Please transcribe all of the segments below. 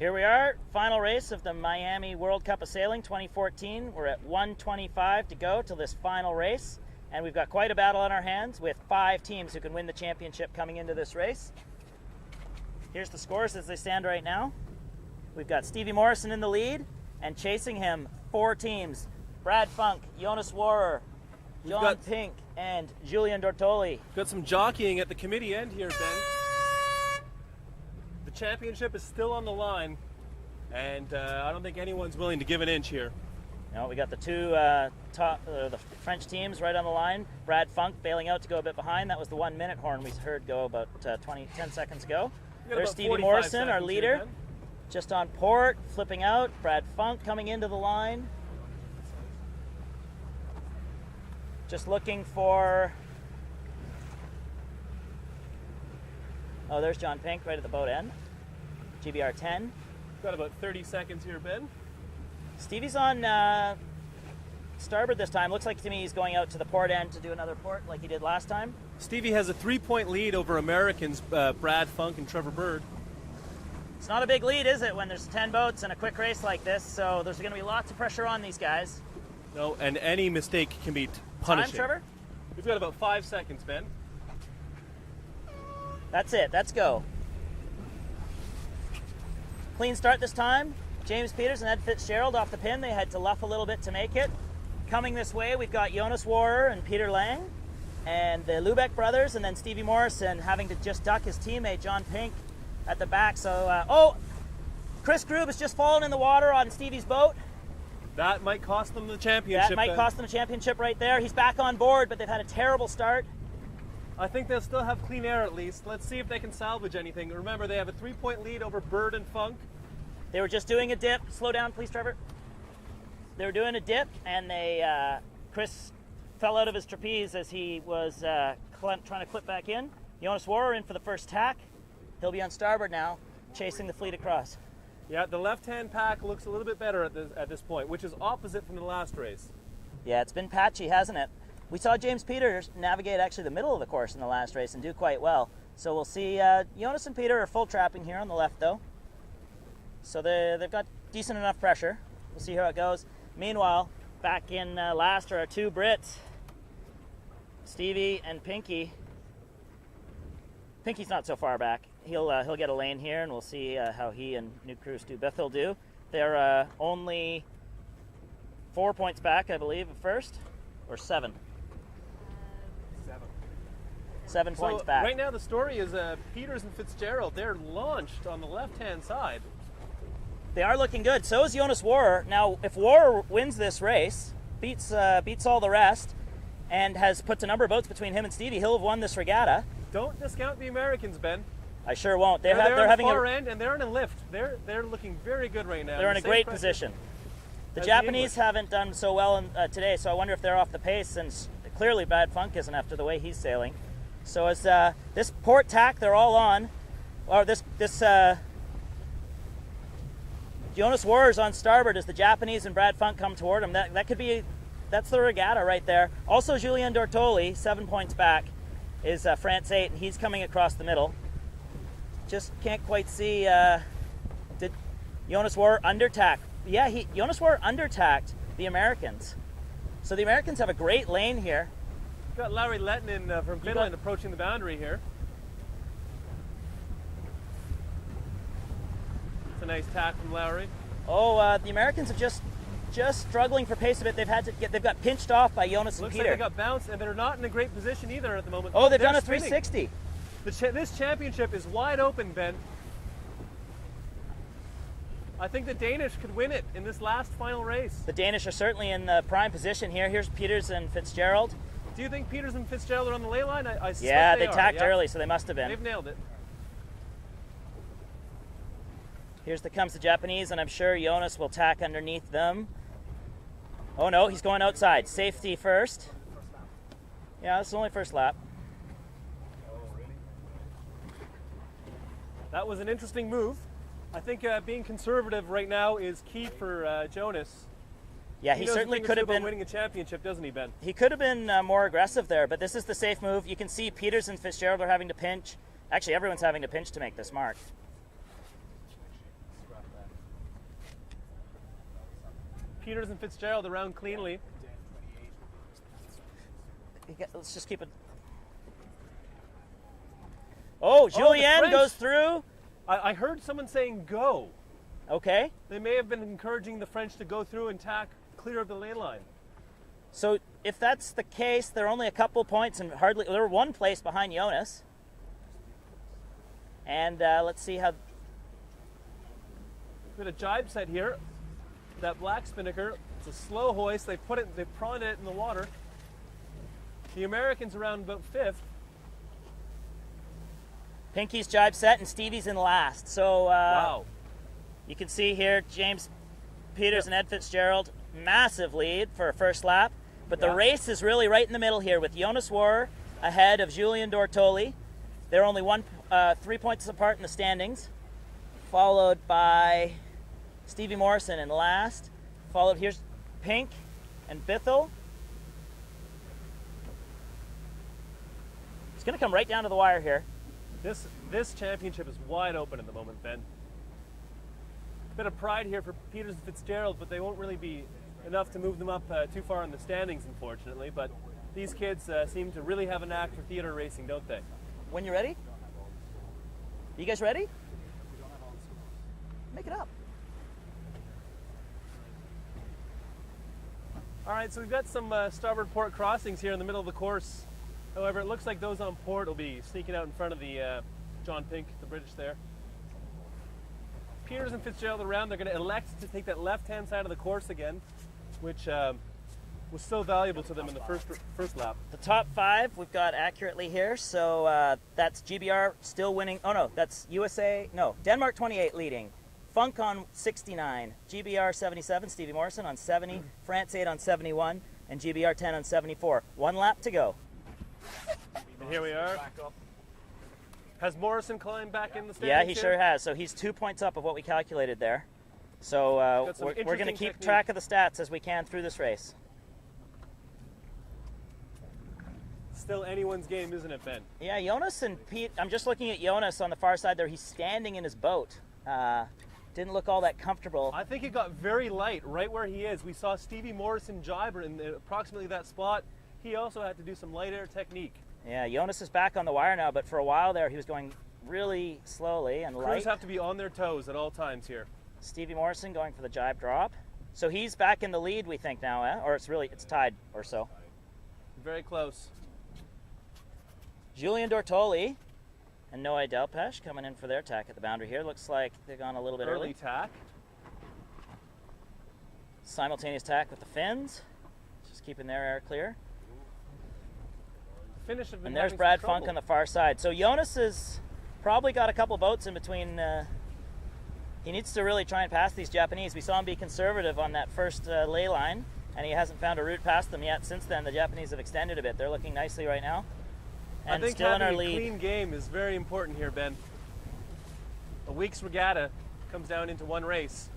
Here we are, final race of the Miami World Cup of Sailing 2014. We're at 1:25 to go till this final race, and we've got quite a battle on our hands with 5 teams who can win the championship coming into this race. Here's the scores as they stand right now. We've got Stevie Morrison in the lead, and chasing him 4 teams: Brad Funk, Jonas Warrer, John Pink, and Julian Dortoli. Got some jockeying at the committee end here, Ben. The championship is still on the line, and I don't think anyone's willing to give an inch here. No, we got the 2 the French teams right on the line. Brad Funk bailing out to go a bit behind. That was the 1 minute horn we heard go about 10 seconds ago. There's Stevie Morrison, our leader, here, just on port, flipping out. Brad Funk coming into the line. Just looking for... Oh, there's John Pink right at the boat end. GBR 10. Got about 30 seconds here, Ben. Stevie's on starboard this time. Looks like to me he's going out to the port end to do another port like he did last time. Stevie has a 3-point lead over Americans, Brad Funk and Trevor Bird. It's not a big lead, is it, when there's 10 boats and a quick race like this? So there's going to be lots of pressure on these guys. No, and any mistake can be punishing. Time, Trevor? We've got about 5 seconds, Ben. That's it. Let's go. Clean start this time. James Peters and Ed Fitzgerald off the pin. They had to luff a little bit to make it. Coming this way, we've got Jonas Warrer and Peter Lang, and the Lubeck brothers, and then Stevie Morrison having to just duck his teammate John Pink at the back. So, Chris Grube has just fallen in the water on Stevie's boat. That might cost them the championship. That might cost them a championship right there. He's back on board, but they've had a terrible start. I think they'll still have clean air at least. Let's see if they can salvage anything. Remember, they have a 3-point lead over Bird and Funk. They were just doing a dip. Slow down, please, Trevor. They were doing a dip, and Chris fell out of his trapeze as he was trying to clip back in. Jonas Warrer in for the first tack. He'll be on starboard now, chasing the fleet across. Yeah, the left-hand pack looks a little bit better at this point, which is opposite from the last race. Yeah, it's been patchy, hasn't it? We saw James Peters navigate actually the middle of the course in the last race and do quite well. So we'll see. Jonas and Peter are full trapping here on the left, though. So they've got decent enough pressure. We'll see how it goes. Meanwhile, back in last are our 2 Brits, Stevie and Pinky. Pinky's not so far back. He'll get a lane here, and we'll see how he and New Cruz do. Bethel do. They're only 4 points back, I believe, at first, or 7. 7 points back. Right now, the story is Peters and Fitzgerald. They're launched on the left-hand side. They are looking good. So is Jonas Warrer. Now, if Warrer wins this race, beats all the rest, and puts a number of boats between him and Stevie, he'll have won this regatta. Don't discount the Americans, Ben. I sure won't. They're having the far end, and they're in a lift. They're looking very good right now. They're in a great position. The Japanese haven't done so well today, so I wonder if they're off the pace, since clearly Brad Funk isn't after the way he's sailing. So as this port tack they're all on, or this Jonas Warrer's on starboard as the Japanese and Brad Funk come toward him. That's the regatta right there. Also, Julien Dortoli, 7 points back, is France 8, and he's coming across the middle. Just can't quite see. Did Jonas Warrer undertack? Yeah, Jonas Warrer undertacked the Americans. So the Americans have a great lane here. Got Larry Lettinen from Finland approaching the boundary here. It's a nice tack from Lowry. Oh, the Americans have just struggling for pace a bit. They've got pinched off by Jonas and Peter. Looks like they got bounced, and they're not in a great position either at the moment. Oh, they've done a 360. This championship is wide open, Ben. I think the Danish could win it in this last final race. The Danish are certainly in the prime position here. Here's Peters and Fitzgerald. Do you think Peters and Fitzgerald are on the ley line? I suspect yeah, they tacked early, so they must have been. They've nailed it. Comes the Japanese, and I'm sure Jonas will tack underneath them. Oh no, he's going outside. Safety first. Yeah, this is only first lap. That was an interesting move. I think being conservative right now is key for Jonas. Yeah, he certainly could have been winning a championship, doesn't he, Ben? He could have been more aggressive there, but this is the safe move. You can see Peters and Fitzgerald are having to pinch. Actually, everyone's having to pinch to make this mark. Peters and Fitzgerald around cleanly. Let's just keep it. Oh, Julien French. goes through. I heard someone saying go. Okay. They may have been encouraging the French to go through and tack clear of the ley line. So if that's the case, they're only a couple points and they're one place behind Jonas. And let's see how. Bit of jibe set here. That black spinnaker, it's a slow hoist. They prawned it in the water. The Americans around about 5th. Pinky's jibe set and Stevie's in last. So Wow. you can see here James Peters and Ed Fitzgerald, massive lead for a first lap. But the race is really right in the middle here with Jonas Warrer ahead of Julien Dortoli. They're only 3 points apart in the standings, followed by Stevie Morrison in last. Followed, here's Pink and Bithell. It's going to come right down to the wire here. This championship is wide open at the moment, Ben. A bit of pride here for Peters and Fitzgerald, but they won't really be enough to move them up too far in the standings, unfortunately. But these kids seem to really have a knack for theater racing, don't they? When you're ready? You guys ready? Make it up. All right, so we've got some starboard port crossings here in the middle of the course. However, it looks like those on port will be sneaking out in front of the John Pink, the British there. Peters and Fitzgerald around. They're going to elect to take that left-hand side of the course again, which was so valuable to them in the first lap. The top 5 we've got accurately here. So that's GBR still winning. Oh no, that's USA. No, Denmark 28 leading. Funk on 69, GBR 77, Stevie Morrison on 70, France 8 on 71, and GBR 10 on 74. 1 lap to go. And here we are. Has Morrison climbed back in the standings? Yeah, he sure has. So he's 2 points up of what we calculated there. So we're going to keep track of the stats as we can through this race. Still anyone's game, isn't it, Ben? Yeah, Jonas and Pete, I'm just looking at Jonas on the far side there. He's standing in his boat. Didn't look all that comfortable. I think it got very light right where he is. We saw Stevie Morrison jibe in approximately that spot. He also had to do some light air technique. Yeah, Jonas is back on the wire now, but for a while there he was going really slowly and light. Crews have to be on their toes at all times here. Stevie Morrison going for the jibe drop. So he's back in the lead, we think now, eh? Or it's tied or so. Very close. Julien Dortoli and Noé Delpeche coming in for their tack at the boundary here. Looks like they've gone a little bit early. Early tack. Simultaneous tack with the Finns. Just keeping their air clear. Finish and there's Brad Funk on the far side. So Jonas has probably got a couple boats in between. He needs to really try and pass these Japanese. We saw him be conservative on that first ley line, and he hasn't found a route past them yet. Since then, the Japanese have extended a bit. They're looking nicely right now. And I think still in our having lead. a clean game is very important here, Ben. A week's regatta comes down into one race.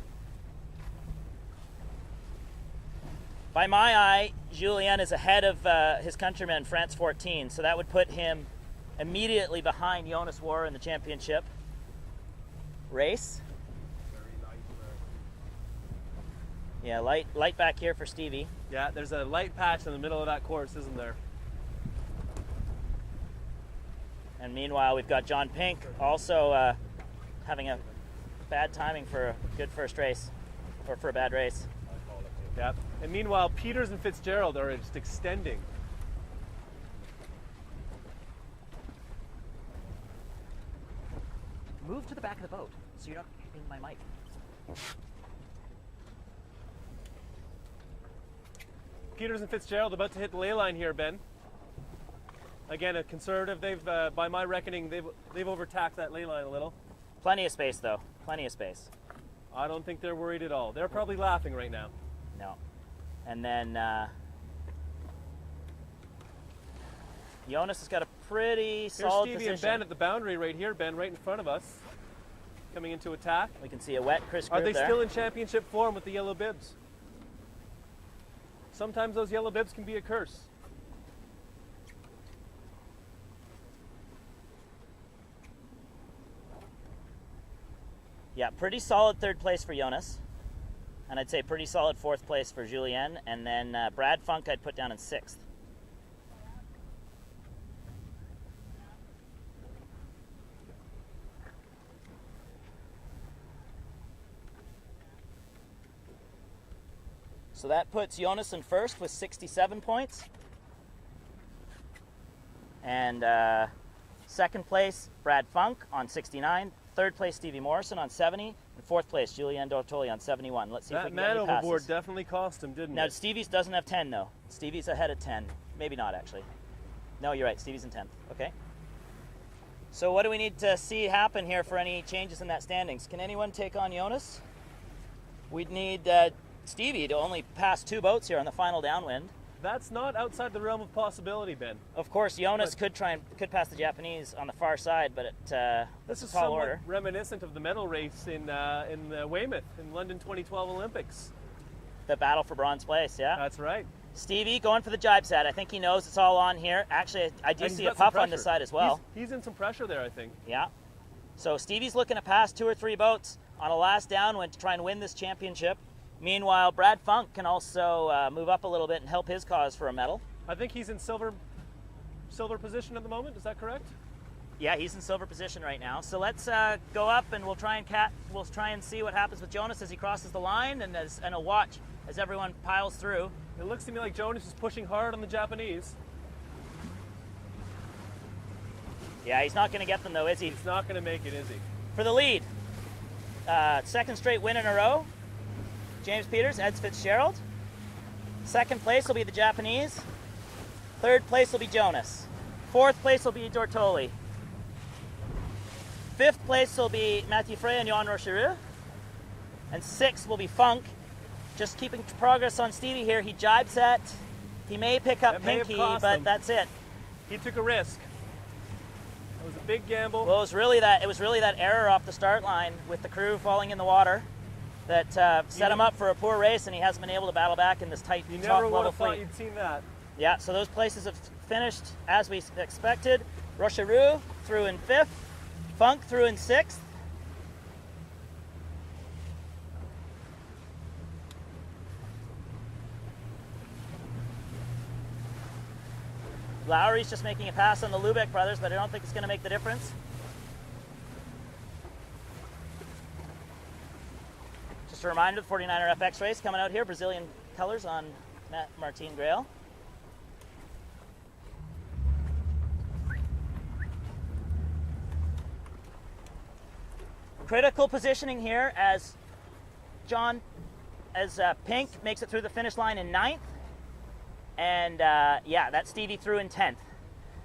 By my eye, Julien is ahead of his countryman, France 14, so that would put him immediately behind Jonas Warrer in the championship race. Yeah, light back here for Stevie. Yeah, there's a light patch in the middle of that course, isn't there? And meanwhile, we've got John Pink also having a bad timing for a good first race, or for a bad race. Yeah. And meanwhile, Peters and Fitzgerald are just extending. Move to the back of the boat so you're not hitting my mic. Peters and Fitzgerald about to hit the ley line here, Ben. Again, a conservative. They've, by my reckoning, they've overtaxed that ley line a little. Plenty of space, though. Plenty of space. I don't think they're worried at all. They're probably laughing right now. No. And then Jonas has got a pretty solid Here's Stevie position. and Ben at the boundary right here, Ben, right in front of us. Coming into attack. We can see a wet Chris Are group they there. still in championship form with the yellow bibs? Sometimes those yellow bibs can be a curse. Yeah, pretty solid third place for Jonas. And I'd say pretty solid 4th place for Julien. And then Brad Funk I'd put down in 6th. So that puts Jonas in 1st with 67 points. And 2nd place, Brad Funk on 69. 3rd place, Stevie Morrison on 70. And 4th place, Julien Dortoli on 71. Let's see if we can get any passes. That man overboard definitely cost him, didn't it? Now, Stevie's doesn't have 10, though. Stevie's ahead of 10. Maybe not, actually. No, you're right. Stevie's in 10th. Okay. So what do we need to see happen here for any changes in that standings? Can anyone take on Jonas? We'd need Stevie to only pass 2 boats here on the final downwind. That's not outside the realm of possibility, Ben. Of course, Jonas could pass the Japanese on the far side, but this is a tall order. Reminiscent of the medal race in Weymouth in London 2012 Olympics. The battle for bronze place, yeah. That's right. Stevie going for the jibe set. I think he knows it's all on here. Actually, I do see a puff on this side as well. He's in some pressure there, I think. Yeah. So Stevie's looking to pass 2 or 3 boats on a last downwind to try and win this championship. Meanwhile, Brad Funk can also move up a little bit and help his cause for a medal. I think he's in silver position at the moment. Is that correct? Yeah, he's in silver position right now. So let's go up and we'll try and see what happens with Jonas as he crosses the line, and I'll watch as everyone piles through. It looks to me like Jonas is pushing hard on the Japanese. Yeah, he's not going to get them though, is he? He's not going to make it, is he? For the lead, 2nd straight win in a row. James Peters, Ed Fitzgerald. 2nd place will be the Japanese. 3rd place will be Jonas. 4th place will be Dortoli. 5th place will be Mathieu Frey and Jan Rochereau. And 6th will be Funk. Just keeping progress on Stevie here. He jibe set. He may pick up Pinky, but that's it. He took a risk. It was a big gamble. Well, it was really that error off the start line with the crew falling in the water that set him up for a poor race, and he hasn't been able to battle back in this tight top level fleet. You never would have thought you'd seen that. Yeah, so those places have finished as we expected. Rochereau through in 5th, Funk through in 6th. Lowry's just making a pass on the Lubeck brothers, but I don't think it's going to make the difference. Just a reminder, the 49er FX race coming out here, Brazilian colors on Matt Martin Grail. Critical positioning here as Pink makes it through the finish line in 9th. And yeah, that's Stevie through in 10th. Wow.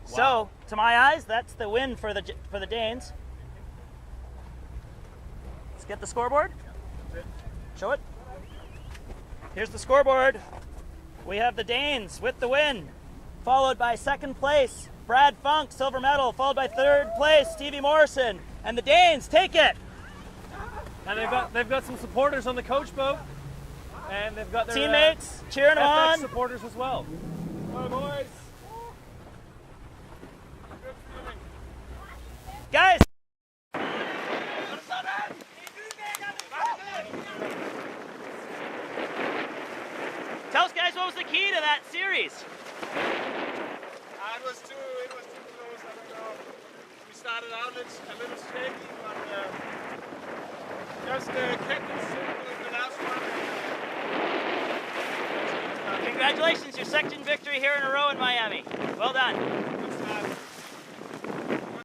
So, to my eyes, that's the win for the Danes. Let's get the scoreboard. Show it. Here's the scoreboard. We have the Danes with the win, followed by 2nd place, Brad Funk, silver medal, followed by 3rd place, Stevie Morrison. And the Danes take it. And they've got some supporters on the coach boat. And they've got their teammates cheering them FX on. Supporters as well. Go boys! Guys! Tell us, guys, what was the key to that series? It was too close. I don't know. We started out a little shaky, but just kept it simple in the last one. Congratulations, your 2nd victory here in a row in Miami.